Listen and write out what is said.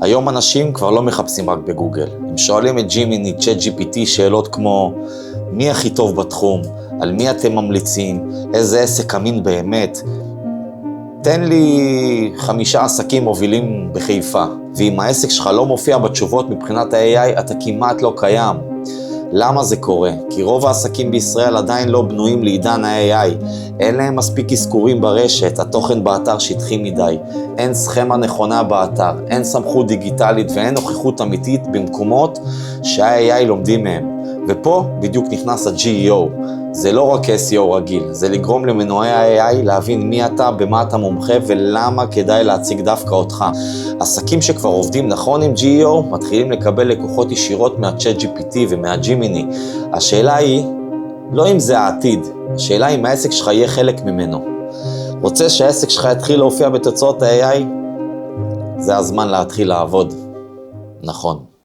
היום אנשים כבר לא מחפשים רק בגוגל. הם שואלים את ג'ימיני, צ'אט GPT, שאלות כמו מי הכי טוב בתחום, על מי אתם ממליצים, איזה עסק אמין באמת. תן לי 5 עסקים מובילים בחיפה, ואם העסק שלך לא מופיע בתשובות מבחינת ה-AI, אתה כמעט לא קיים. למה זה קורה? כי רוב העסקים בישראל עדיין לא בנויים לעידן ה-AI. אין להם מספיק אזכורים ברשת, התוכן באתר שטחי מדי, אין סכמה נכונה באתר, אין סמכות דיגיטלית ואין נוכחות אמיתית במקומות שה-AI לומדים מהם. ופה בדיוק נכנס ה-GEO. זה לא רק SEO רגיל, זה לגרום למנועי ה-AI להבין מי אתה, במה אתה מומחה ולמה כדאי להציג דווקא אותך. עסקים שכבר עובדים נכון עם GEO מתחילים לקבל לקוחות ישירות מה-Chat GPT ומה-Gemini. השאלה היא לא אם זה העתיד, השאלה אם העסק שלך יהיה חלק ממנו. רוצה שהעסק שלך יתחיל להופיע בתוצאות ה-AI? זה הזמן להתחיל לעבוד. נכון.